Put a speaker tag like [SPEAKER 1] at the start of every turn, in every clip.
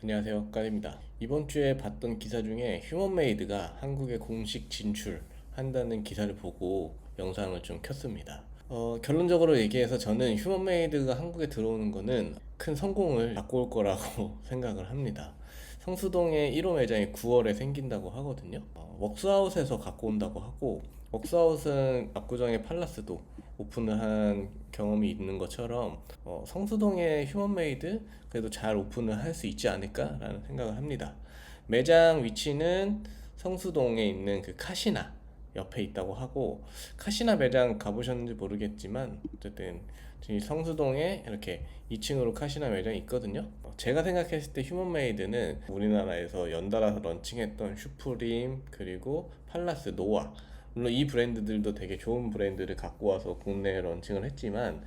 [SPEAKER 1] 안녕하세요, 까입니다. 이번 주에 봤던 기사 중에 휴먼메이드가 한국에 공식 진출한다는 기사를 보고 영상을 좀 켰습니다. 결론적으로 얘기해서 저는 휴먼메이드가 한국에 들어오는 거는 큰 성공을 갖고 올 거라고 생각을 합니다. 성수동에 1호 매장이 9월에 생긴다고 하거든요. 웍스아웃에서 갖고 온다고 하고, 웍스아웃은 압구정의 팔라스도 오픈을 한 경험이 있는 것처럼 성수동의 휴먼메이드 그래도 잘 오픈을 할 수 있지 않을까라는 생각을 합니다. 매장 위치는 성수동에 있는 그 카시나 옆에 있다고 하고, 카시나 매장 가보셨는지 모르겠지만 어쨌든 성수동에 이렇게 2층으로 카시나 매장이 있거든요. 제가 생각했을 때 휴먼메이드는 우리나라에서 연달아서 런칭했던 슈프림 그리고 팔라스, 노아, 물론 이 브랜드들도 되게 좋은 브랜드를 갖고 와서 국내에 런칭을 했지만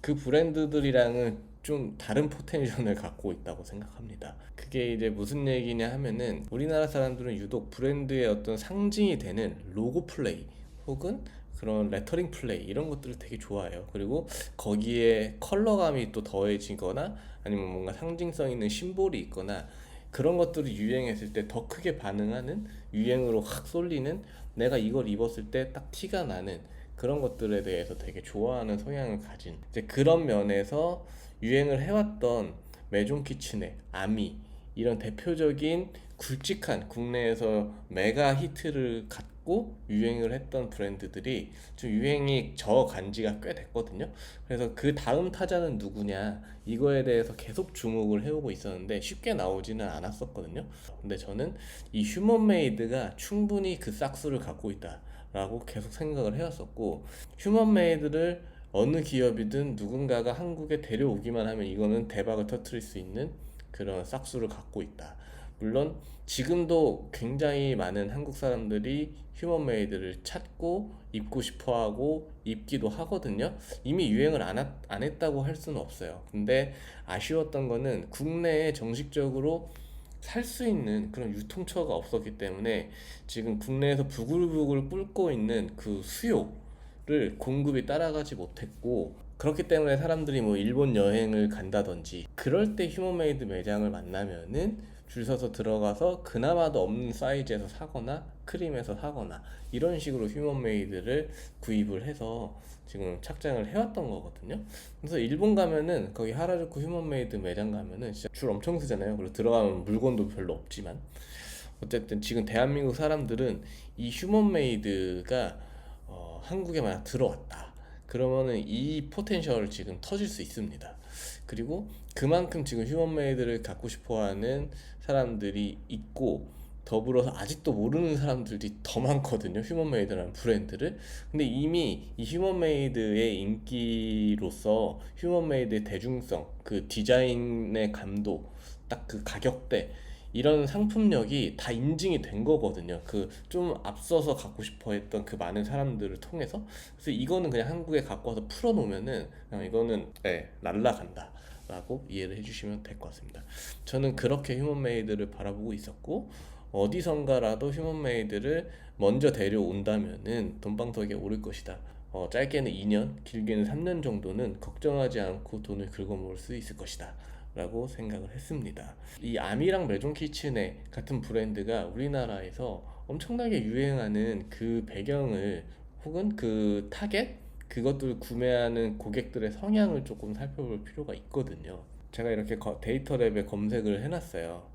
[SPEAKER 1] 그 브랜드들이랑은 좀 다른 포텐셜을 갖고 있다고 생각합니다. 그게 이제 무슨 얘기냐 하면은, 우리나라 사람들은 유독 브랜드의 어떤 상징이 되는 로고 플레이 혹은 그런 레터링 플레이 이런 것들을 되게 좋아해요. 그리고 거기에 컬러감이 또 더해지거나 아니면 뭔가 상징성 있는 심볼이 있거나 그런 것들이 유행했을 때 더 크게 반응하는, 유행으로 확 쏠리는, 내가 이걸 입었을 때 딱 티가 나는 그런 것들에 대해서 되게 좋아하는 성향을 가진, 이제 그런 면에서 유행을 해왔던 메종 키친의 아미, 이런 대표적인 굵직한 국내에서 메가 히트를 갖고 유행을 했던 브랜드들이 좀 유행이 저간 지가 꽤 됐거든요. 그래서 그 다음 타자는 누구냐 이거에 대해서 계속 주목을 해오고 있었는데 쉽게 나오지는 않았었거든요. 근데 저는 이 휴먼메이드가 충분히 그 싹수를 갖고 있다 라고 계속 생각을 해왔었고, 휴먼메이드를 어느 기업이든 누군가가 한국에 데려오기만 하면 이거는 대박을 터뜨릴 수 있는 그런 싹수를 갖고 있다. 물론 지금도 굉장히 많은 한국 사람들이 휴먼메이드를 찾고 입고 싶어하고 입기도 하거든요. 이미 유행을 안 했다고 할 수는 없어요. 근데 아쉬웠던 거는 국내에 정식적으로 살 수 있는 그런 유통처가 없었기 때문에 지금 국내에서 부글부글 끓고 있는 그 수요를 공급이 따라가지 못했고, 그렇기 때문에 사람들이 뭐 일본 여행을 간다든지 그럴 때 휴먼메이드 매장을 만나면은 줄 서서 들어가서 그나마도 없는 사이즈에서 사거나 크림에서 사거나 이런 식으로 휴먼메이드를 구입을 해서 지금 착장을 해왔던 거거든요. 그래서 일본 가면은 거기 하라주쿠 휴먼메이드 매장 가면은 진짜 줄 엄청 서잖아요. 그리고 들어가면 물건도 별로 없지만 어쨌든 지금 대한민국 사람들은 이 휴먼메이드가 한국에 만약 들어왔다 그러면은 이 포텐셜을 지금 터질 수 있습니다. 그리고 그만큼 지금 휴먼메이드를 갖고 싶어하는 사람들이 있고, 더불어서 아직도 모르는 사람들이 더 많거든요, 휴먼메이드라는 브랜드를. 근데 이미 이 휴먼메이드의 인기로서 휴먼메이드의 대중성, 그 디자인의 감도, 딱 그 가격대, 이런 상품력이 다 인증이 된 거거든요. 그 좀 앞서서 갖고 싶어 했던 그 많은 사람들을 통해서. 그래서 이거는 그냥 한국에 갖고 와서 풀어놓으면은 그냥 이거는 날라간다 라고 이해를 해주시면 될 것 같습니다. 저는 그렇게 휴먼메이드를 바라보고 있었고, 어디선가라도 휴먼메이드를 먼저 데려온다면은 돈방석에 오를 것이다. 짧게는 2년, 길게는 3년 정도는 걱정하지 않고 돈을 긁어모을 수 있을 것이다 라고 생각을 했습니다. 이 아미랑 메종 키친의 같은 브랜드가 우리나라에서 엄청나게 유행하는 그 배경을, 혹은 그 타겟, 그것들 구매하는 고객들의 성향을 조금 살펴볼 필요가 있거든요. 제가 이렇게 데이터랩에 검색을 해놨어요.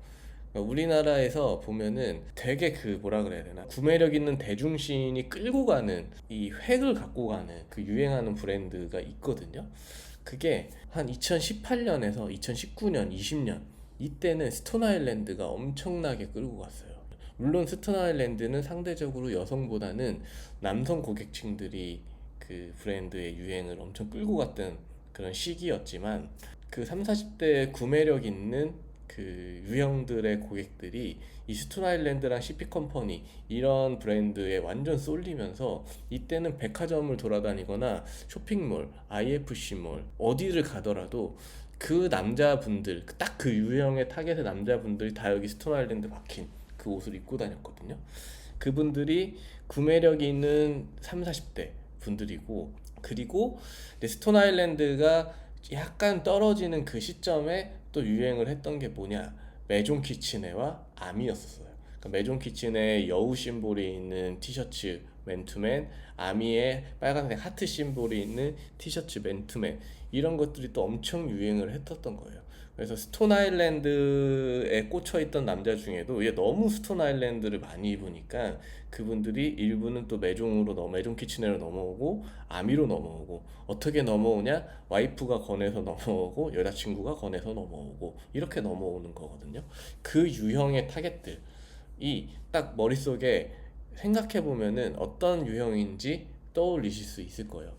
[SPEAKER 1] 그러니까 우리나라에서 보면은 되게 그 뭐라 그래야 되나, 구매력 있는 대중신이 끌고 가는, 이 획을 갖고 가는 그 유행하는 브랜드가 있거든요. 그게 한 2018년에서 2019년, 20년 이때는 스톤 아일랜드가 엄청나게 끌고 갔어요. 물론 스톤 아일랜드는 상대적으로 여성보다는 남성 고객층들이 그 브랜드의 유행을 엄청 끌고 갔던 그런 시기였지만, 그 3, 40대 구매력 있는 그 유형들의 고객들이 이 스톤 아일랜드랑 CP 컴퍼니 이런 브랜드에 완전 쏠리면서 이때는 백화점을 돌아다니거나 쇼핑몰, IFC몰 어디를 가더라도 그 남자분들, 딱 그 유형의 타겟의 남자분들이 다 여기 스톤 아일랜드 박힌 그 옷을 입고 다녔거든요. 그분들이 구매력이 있는 3, 40대 분들이고, 그리고 스톤 아일랜드가 약간 떨어지는 그 시점에 또 유행을 했던 게 뭐냐, 메종 키치네와 아미였었어요. 그러니까 메종 키치네 여우 심볼이 있는 티셔츠 맨투맨, 아미의 빨간색 하트 심볼이 있는 티셔츠 맨투맨, 이런 것들이 또 엄청 유행을 했었던 거예요. 그래서 스톤 아일랜드에 꽂혀 있던 남자 중에도 얘 너무 스톤 아일랜드를 많이 입으니까 그분들이 일부는 또 메종 키치네로 넘어오고 아미로 넘어오고, 어떻게 넘어오냐, 와이프가 권해서 넘어오고 여자친구가 권해서 넘어오고 이렇게 넘어오는 거거든요. 그 유형의 타겟들이 딱 머릿속에 생각해 보면은 어떤 유형인지 떠올리실 수 있을 거예요.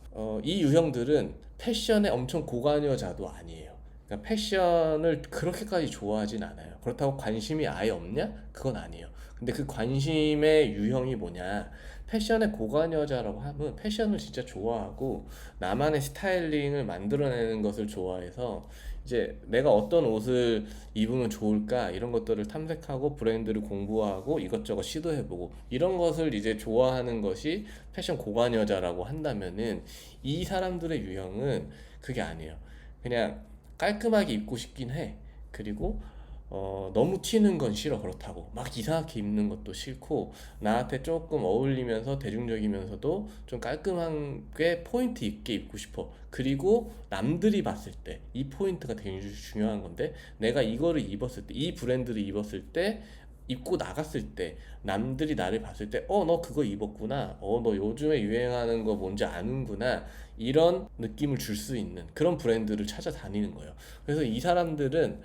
[SPEAKER 1] 이 유형들은 패션에 엄청 고관여자도 아니에요. 그러니까 패션을 그렇게까지 좋아하진 않아요. 그렇다고 관심이 아예 없냐? 그건 아니에요. 근데 그 관심의 유형이 뭐냐? 패션의 고관여자라고 하면 패션을 진짜 좋아하고 나만의 스타일링을 만들어내는 것을 좋아해서 이제 내가 어떤 옷을 입으면 좋을까 이런 것들을 탐색하고 브랜드를 공부하고 이것저것 시도해보고 이런 것을 이제 좋아하는 것이 패션 고관여자라고 한다면은, 이 사람들의 유형은 그게 아니에요. 그냥 깔끔하게 입고 싶긴 해. 그리고 너무 튀는 건 싫어. 그렇다고 막 이상하게 입는 것도 싫고, 나한테 조금 어울리면서 대중적이면서도 좀 깔끔하게 포인트 있게 입고 싶어. 그리고 남들이 봤을 때 이 포인트가 되게 중요한 건데, 내가 이거를 입었을 때, 이 브랜드를 입었을 때, 입고 나갔을 때 남들이 나를 봤을 때 너 그거 입었구나, 너 요즘에 유행하는 거 뭔지 아는구나, 이런 느낌을 줄 수 있는 그런 브랜드를 찾아다니는 거예요. 그래서 이 사람들은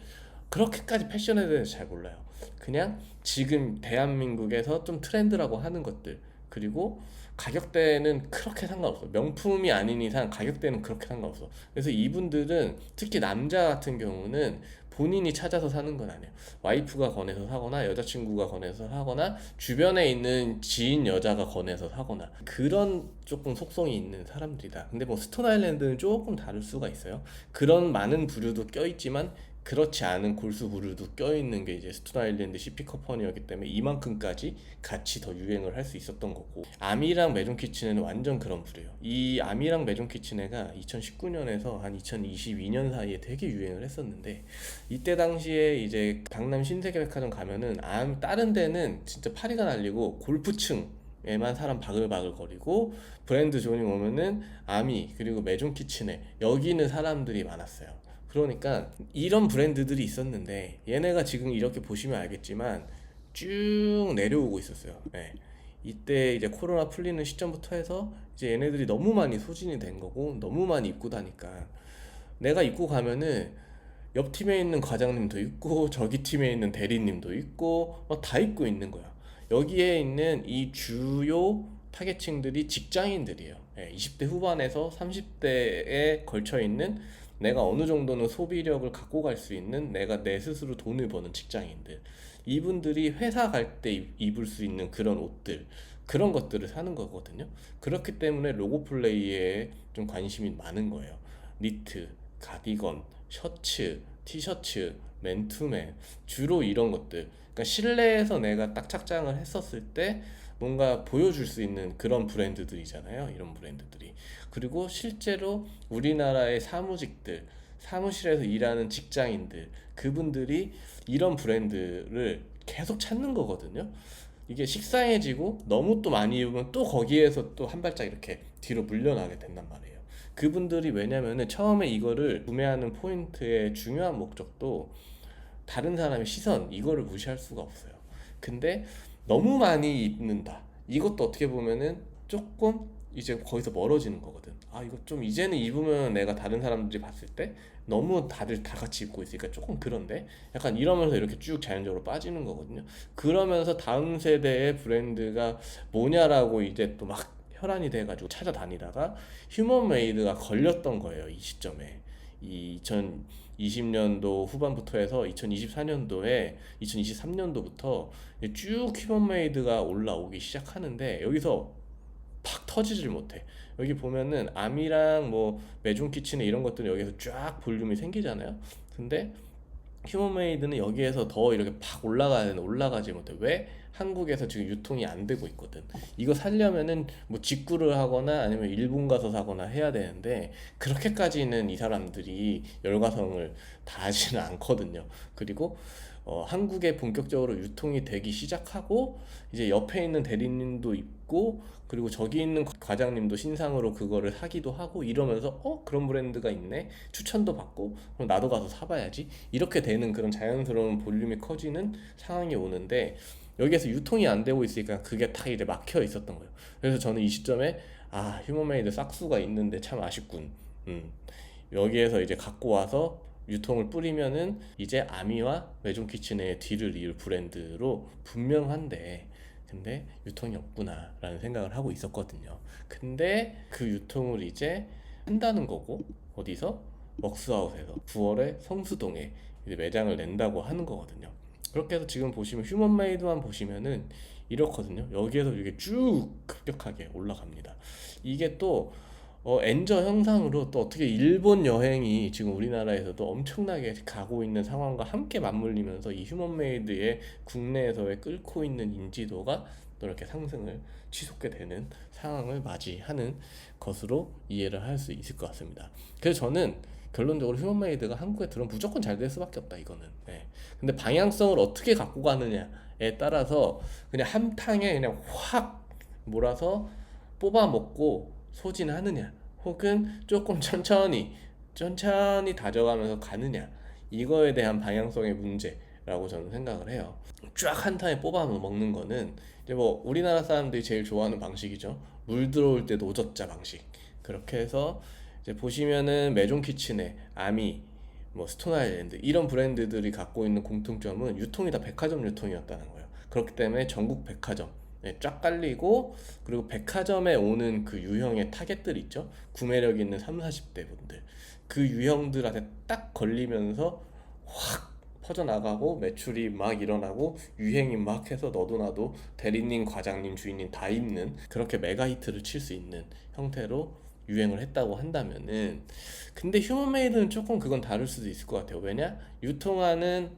[SPEAKER 1] 그렇게까지 패션에 대해서 잘 몰라요. 그냥 지금 대한민국에서 좀 트렌드라고 하는 것들, 그리고 가격대는 그렇게 상관없어. 명품이 아닌 이상 가격대는 그렇게 상관없어. 그래서 이분들은, 특히 남자 같은 경우는 본인이 찾아서 사는 건 아니에요. 와이프가 권해서 사거나 여자친구가 권해서 사거나 주변에 있는 지인 여자가 권해서 사거나, 그런 조금 속성이 있는 사람들이다. 근데 뭐 스톤 아일랜드는 조금 다를 수가 있어요. 그런 많은 부류도 껴있지만 그렇지 않은 골수 부류도 껴있는 게 이제 스톤 아일랜드 CP 커퍼니였기 때문에 이만큼까지 같이 더 유행을 할 수 있었던 거고, 아미랑 메종 키치네는 완전 그런 부류예요. 이 아미랑 메종 키치네가 2019년에서 한 2022년 사이에 되게 유행을 했었는데, 이때 당시에 이제 강남 신세계백화점 가면은 다른 데는 진짜 파리가 날리고 골프층 에만 사람 바글바글 거리고, 브랜드 존이 오면은 아미 그리고 메종 키치네 여기는 사람들이 많았어요. 그러니까 이런 브랜드들이 있었는데, 얘네가 지금 이렇게 보시면 알겠지만 쭉 내려오고 있었어요. 네. 이때 이제 코로나 풀리는 시점부터 해서 이제 얘네들이 너무 많이 소진이 된 거고 너무 많이 입고 다니까, 내가 입고 가면은 옆 팀에 있는 과장님도 있고 저기 팀에 있는 대리님도 있고 다 입고 있는 거야. 여기에 있는 이 주요 타겟층들이 직장인들이에요. 20대 후반에서 30대에 걸쳐 있는, 내가 어느 정도는 소비력을 갖고 갈 수 있는, 내가 내 스스로 돈을 버는 직장인들, 이분들이 회사 갈 때 입을 수 있는 그런 옷들, 그런 것들을 사는 거거든요. 그렇기 때문에 로고 플레이에 좀 관심이 많은 거예요. 니트, 가디건, 셔츠, 티셔츠, 맨투맨, 주로 이런 것들. 그러니까 실내에서 내가 딱 착장을 했었을 때 뭔가 보여줄 수 있는 그런 브랜드들이잖아요. 이런 브랜드들이. 그리고 실제로 우리나라의 사무직들, 사무실에서 일하는 직장인들, 그분들이 이런 브랜드를 계속 찾는 거거든요. 이게 식상해지고 너무 또 많이 입으면 또 거기에서 또 한 발짝 이렇게 뒤로 물러나게 된단 말이에요. 그분들이, 왜냐면은 처음에 이거를 구매하는 포인트의 중요한 목적도 다른 사람의 시선, 이거를 무시할 수가 없어요. 근데 너무 많이 입는다, 이것도 어떻게 보면은 조금 이제 거기서 멀어지는 거거든. 이거 좀 이제는 입으면 내가 다른 사람들이 봤을 때 너무 다들 다 같이 입고 있으니까 조금 그런데, 약간 이러면서 이렇게 쭉 자연적으로 빠지는 거거든요. 그러면서 다음 세대의 브랜드가 뭐냐라고 이제 또 막 혈안이 돼가지고 찾아다니다가 휴먼 메이드가 걸렸던 거예요. 이 시점에, 이 2020년도 후반부터 해서 2024년도에 2023년도부터 쭉 휴먼 메이드가 올라오기 시작하는데, 여기서 팍 터지질 못해. 여기 보면은 아미랑 뭐 메종 키친에 이런 것들은 여기서 쫙 볼륨이 생기잖아요. 근데 휴먼메이드는 여기에서 더 이렇게 팍 올라가야 되는데 올라가지 못해. 왜? 한국에서 지금 유통이 안 되고 있거든. 이거 살려면은 뭐 직구를 하거나 아니면 일본 가서 사거나 해야 되는데, 그렇게까지는 이 사람들이 열과성을 다하지는 않거든요. 그리고 한국에 본격적으로 유통이 되기 시작하고 이제 옆에 있는 대리님도 있고 그리고 저기 있는 과장님도 신상으로 그거를 사기도 하고 이러면서 그런 브랜드가 있네 추천도 받고 그럼 나도 가서 사봐야지 이렇게 되는 그런 자연스러운 볼륨이 커지는 상황이 오는데 여기에서 유통이 안 되고 있으니까 그게 다 이제 막혀 있었던 거예요. 그래서 저는 이 시점에 휴먼메이드 싹수가 있는데 참 아쉽군. 여기에서 이제 갖고 와서 유통을 뿌리면은 이제 아미와 메종 키친의 뒤를 이을 브랜드로 분명한데 근데 유통이 없구나 라는 생각을 하고 있었거든요. 근데 그 유통을 이제 한다는 거고 어디서? 웍스하우스에서 9월에 성수동에 이제 매장을 낸다고 하는 거거든요. 그렇게 해서 지금 보시면 휴먼메이드만 보시면은 이렇거든요. 여기에서 이게 쭉 급격하게 올라갑니다. 이게 또 엔저 형상으로 또 어떻게 일본 여행이 지금 우리나라에서도 엄청나게 가고 있는 상황과 함께 맞물리면서 이 휴먼메이드의 국내에서의 끓고 있는 인지도가 또 이렇게 상승을 치솟게 되는 상황을 맞이하는 것으로 이해를 할 수 있을 것 같습니다. 그래서 저는 결론적으로 휴먼메이드가 한국에 들어오면 무조건 잘 될 수밖에 없다 이거는. 네. 근데 방향성을 어떻게 갖고 가느냐에 따라서 그냥 한 탕에 그냥 확 몰아서 뽑아 먹고 소진하느냐 혹은 조금 천천히 다져가면서 가느냐 이거에 대한 방향성의 문제라고 저는 생각을 해요. 쫙 한 탕에 뽑아 먹는 거는 이제 뭐 우리나라 사람들이 제일 좋아하는 방식이죠. 물 들어올 때 노젓자 방식. 그렇게 해서 이제 보시면은 메종 키친의 아미 뭐 스톤 아일랜드 이런 브랜드들이 갖고 있는 공통점은 유통이 다 백화점 유통이었다는 거예요. 그렇기 때문에 전국 백화점 쫙 깔리고 그리고 백화점에 오는 그 유형의 타겟들 있죠. 구매력 있는 3, 40대 분들 그 유형들한테 딱 걸리면서 확 퍼져나가고 매출이 막 일어나고 유행이 막 해서 너도 나도 대리님, 과장님, 주인님 다 입는 그렇게 메가 히트를 칠 수 있는 형태로 유행을 했다고 한다면은 근데 휴먼메이드는 조금 그건 다를 수도 있을 것 같아요. 왜냐? 유통하는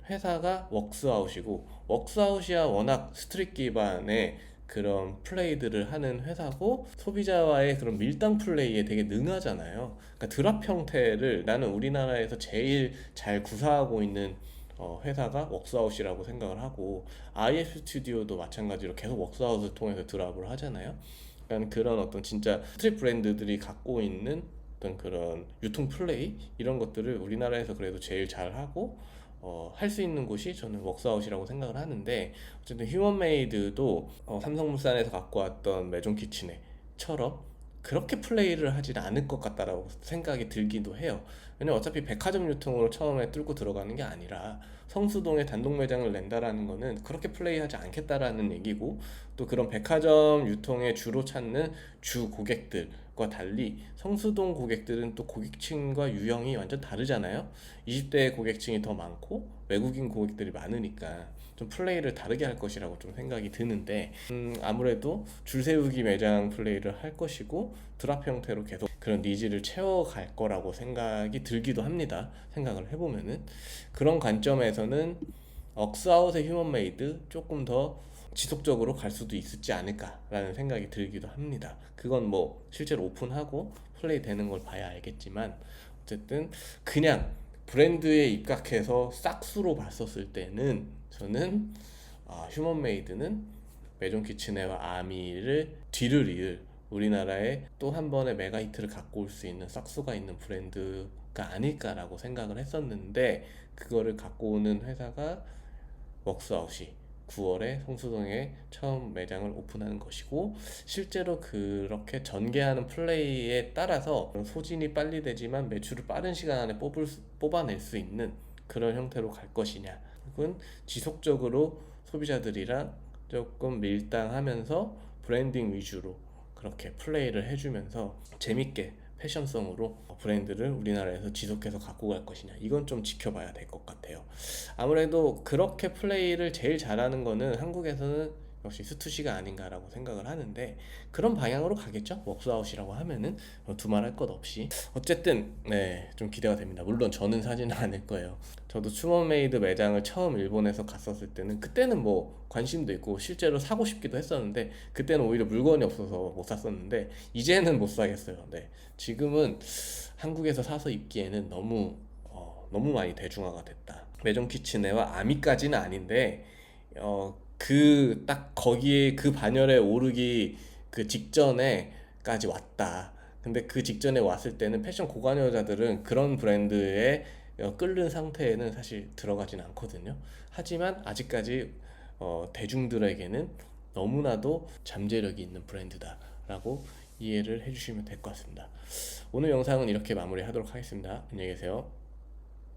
[SPEAKER 1] 회사가 웍스아웃이고 웍스아웃이야 워낙 스트릿 기반의 그런 플레이들을 하는 회사고 소비자와의 그런 밀당 플레이에 되게 능하잖아요. 그러니까 드랍 형태를 나는 우리나라에서 제일 잘 구사하고 있는 회사가 웍스아웃이라고 생각을 하고 IF 스튜디오도 마찬가지로 계속 웍스아웃을 통해서 드랍을 하잖아요. 그러니까 그런 어떤 진짜 스트릿 브랜드들이 갖고 있는 어떤 그런 유통 플레이 이런 것들을 우리나라에서 그래도 제일 잘하고 할 수 있는 곳이 저는 웍스아웃이라고 생각을 하는데 어쨌든 휴먼메이드도 삼성물산에서 갖고 왔던 메종 키친에처럼 그렇게 플레이를 하진 않을 것 같다라고 생각이 들기도 해요. 왜냐면 어차피 백화점 유통으로 처음에 뚫고 들어가는 게 아니라 성수동에 단독 매장을 낸다라는 거는 그렇게 플레이하지 않겠다라는 얘기고 또 그런 백화점 유통에 주로 찾는 주 고객들과 달리 성수동 고객들은 또 고객층과 유형이 완전 다르잖아요. 20대 고객층이 더 많고 외국인 고객들이 많으니까 좀 플레이를 다르게 할 것이라고 좀 생각이 드는데 아무래도 줄 세우기 매장 플레이를 할 것이고 드랍 형태로 계속 그런 니즈를 채워갈 거라고 생각이 들기도 합니다. 생각을 해보면은 그런 관점에서는 웍스아웃의 휴먼메이드 조금 더 지속적으로 갈 수도 있지 않을까라는 생각이 들기도 합니다. 그건 뭐 실제로 오픈하고 플레이 되는 걸 봐야 알겠지만 어쨌든 그냥 브랜드에 입각해서 싹수로 봤었을 때는 저는 휴먼메이드는 메종 키친애와 아미를 뒤를 이을 우리나라에 또 한 번의 메가히트를 갖고 올 수 있는 싹수가 있는 브랜드가 아닐까라고 생각을 했었는데 그거를 갖고 오는 회사가 웍스아웃이 9월에 성수동에 처음 매장을 오픈하는 것이고 실제로 그렇게 전개하는 플레이에 따라서 소진이 빨리 되지만 매출을 빠른 시간 안에 뽑아낼 수 있는 그런 형태로 갈 것이냐 혹은 지속적으로 소비자들이랑 조금 밀당하면서 브랜딩 위주로 그렇게 플레이를 해주면서 재밌게 패션성으로 브랜드를 우리나라에서 지속해서 갖고 갈 것이냐 이건 좀 지켜봐야 될 것 같아요. 아무래도 그렇게 플레이를 제일 잘하는 거는 한국에서는 역시 스투시가 아닌가라고 생각을 하는데 그런 방향으로 가겠죠. 웍스아웃이라고 하면은 두말할 것 없이 어쨌든 좀 기대가 됩니다. 물론 저는 사지는 않을 거예요. 저도 휴먼메이드 매장을 처음 일본에서 갔었을 때는 그때는 뭐 관심도 있고 실제로 사고 싶기도 했었는데 그때는 오히려 물건이 없어서 못 샀었는데 이제는 못 사겠어요. 지금은 한국에서 사서 입기에는 너무 많이 대중화가 됐다. 메종 키츠네와 아미까지는 아닌데 그 딱 거기에 그 반열에 오르기 그 직전에까지 왔다. 근데 그 직전에 왔을 때는 패션 고관여자들은 그런 브랜드에 끓는 상태에는 사실 들어가진 않거든요. 하지만 아직까지 대중들에게는 너무나도 잠재력이 있는 브랜드다라고 이해를 해주시면 될 것 같습니다. 오늘 영상은 이렇게 마무리하도록 하겠습니다. 안녕히 계세요.